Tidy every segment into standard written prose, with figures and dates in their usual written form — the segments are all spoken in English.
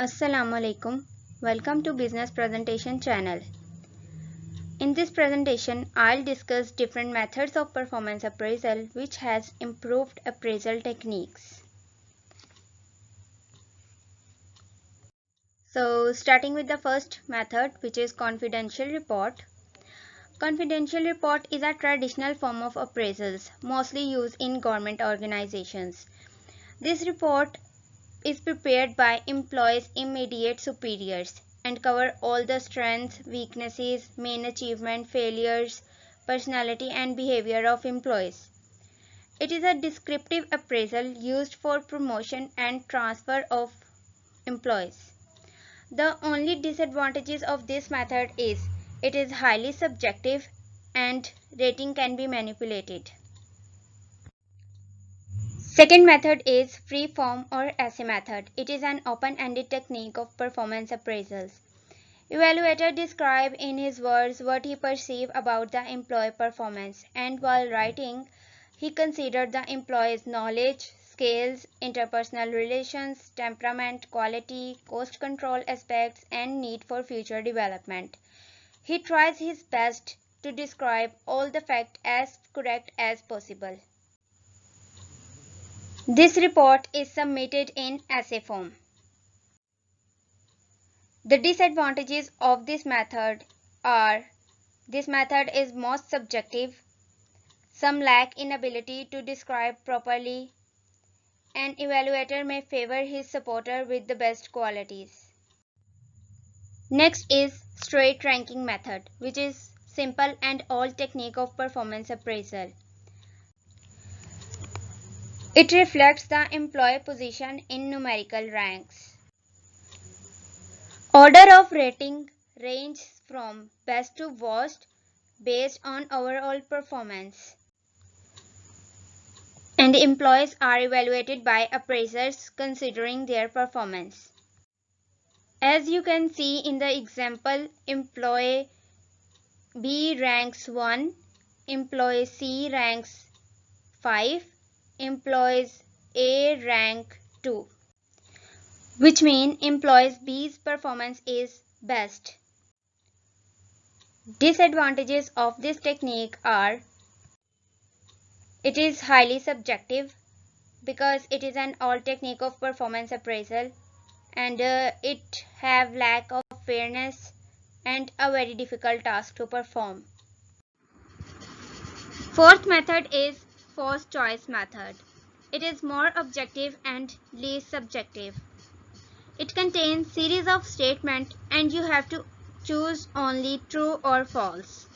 Assalamu alaikum. Welcome to Business Presentation channel. In this presentation, I'll discuss different methods of performance appraisal which has improved appraisal techniques. So, starting with the first method, which is confidential report. Confidential report is a traditional form of appraisals, mostly used in government organizations. This report is prepared by employees' immediate superiors and cover all the strengths, weaknesses, main achievement, failures, personality and behavior of employees. It is a descriptive appraisal used for promotion and transfer of employees. The only disadvantages of this method is it is highly subjective and rating can be manipulated. Second method is free form or essay method. It is an open-ended technique of performance appraisals. Evaluator describes in his words what he perceived about the employee performance, and while writing, he considered the employee's knowledge, skills, interpersonal relations, temperament, quality, cost control aspects, and need for future development. He tries his best to describe all the facts as correct as possible. This report is submitted in essay form. The disadvantages of this method are this method is most subjective, some lack inability to describe properly, an evaluator may favor his supporter with the best qualities. Next is straight ranking method, which is simple and all technique of performance appraisal. It reflects the employee position in numerical ranks. Order of rating ranges from best to worst based on overall performance. And employees are evaluated by appraisers considering their performance. As you can see in the example, employee B ranks 1, employee C ranks 5, employees A rank 2. Which means employees B's performance is best. Disadvantages of this technique are it is highly subjective because it is an all technique of performance appraisal and it have lack of fairness and a very difficult task to perform. Fourth method is forced choice method. It is more objective and least subjective. It contains series of statements and you have to choose only true or false.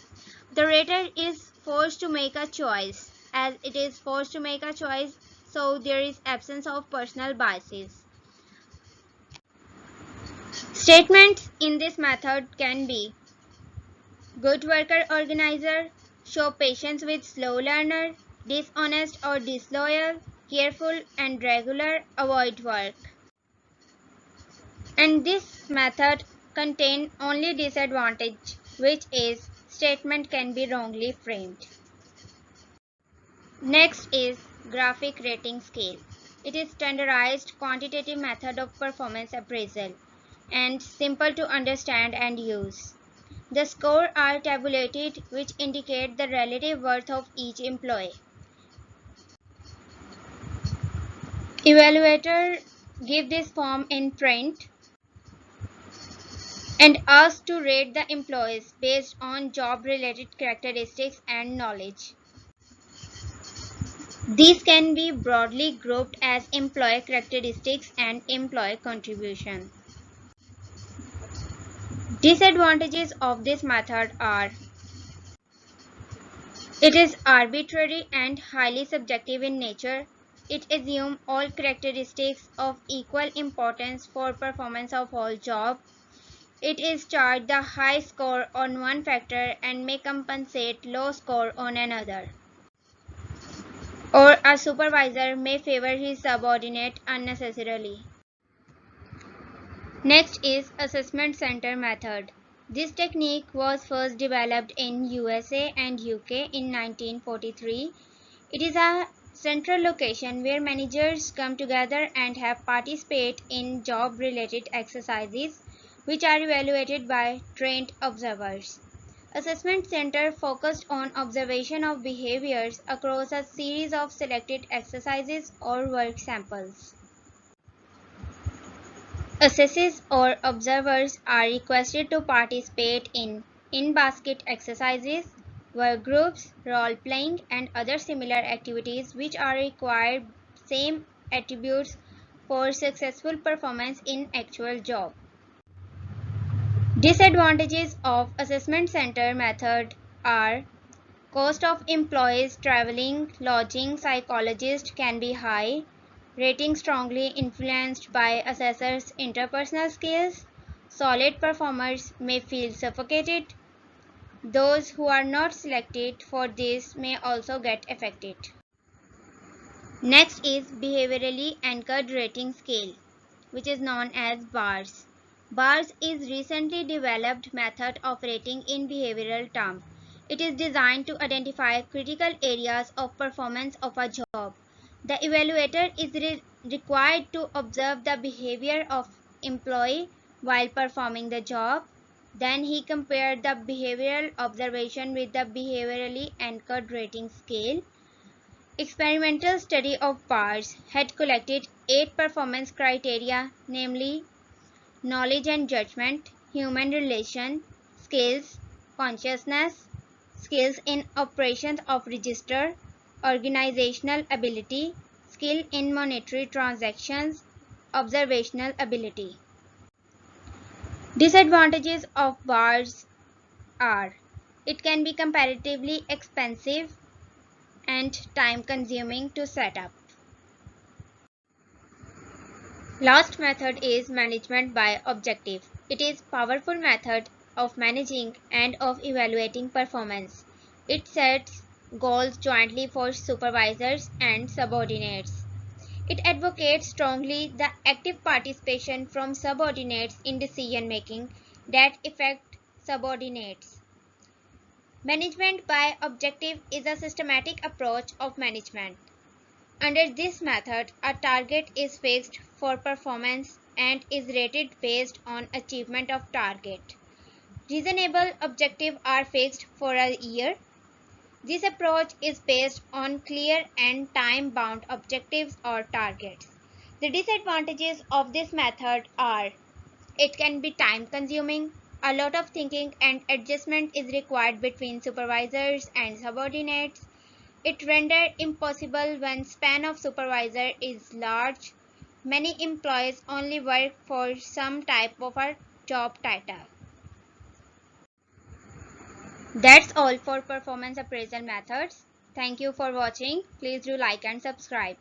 The rater is forced to make a choice. As it is forced to make a choice, so there is absence of personal biases. Statements in this method can be good worker organizer, show patience with slow learner, dishonest or disloyal, careful and regular, avoid work. And this method contains only disadvantage, which is statement can be wrongly framed. Next is graphic rating scale. It is standardized quantitative method of performance appraisal and simple to understand and use. The scores are tabulated which indicate the relative worth of each employee. Evaluator give this form in print and asked to rate the employees based on job-related characteristics and knowledge. These can be broadly grouped as employee characteristics and employee contribution. Disadvantages of this method are it is arbitrary and highly subjective in nature. It assumes all characteristics of equal importance for performance of all jobs. It is charged the high score on one factor and may compensate low score on another. Or a supervisor may favor his subordinate unnecessarily. Next is assessment center method. This technique was first developed in USA and UK in 1943. It is a central location where managers come together and have participate in job-related exercises which are evaluated by trained observers. Assessment center focused on observation of behaviors across a series of selected exercises or work samples. Assessors or observers are requested to participate in-basket exercises, work groups, role-playing, and other similar activities which are required same attributes for successful performance in actual job. Disadvantages of assessment center method are cost of employees traveling, lodging, psychologist can be high, rating strongly influenced by assessors' interpersonal skills, solid performers may feel suffocated, those who are not selected for this may also get affected. Next is behaviorally anchored rating scale, which is known as BARS. BARS is recently developed method of rating in behavioral terms. It is designed to identify critical areas of performance of a job. The evaluator is required to observe the behavior of employee while performing the job. Then he compared the behavioral observation with the behaviorally anchored rating scale. Experimental study of BARS had collected 8 performance criteria, namely knowledge and judgment, human relation, skills, consciousness, skills in operations of register, organizational ability, skill in monetary transactions, observational ability. Disadvantages of BARS are it can be comparatively expensive and time consuming to set up. Last method is management by objective. It is powerful method of managing and of evaluating performance. It sets goals jointly for supervisors and subordinates. It advocates strongly the active participation from subordinates in decision making that affect subordinates. Management by objective is a systematic approach of management. Under this method, a target is fixed for performance and is rated based on achievement of target. Reasonable objectives are fixed for a year. This approach is based on clear and time-bound objectives or targets. The disadvantages of this method are it can be time-consuming, a lot of thinking and adjustment is required between supervisors and subordinates. It renders impossible when span of supervisor is large. Many employees only work for some type of a job title. That's all for performance appraisal methods. Thank you for watching. Please do like and subscribe.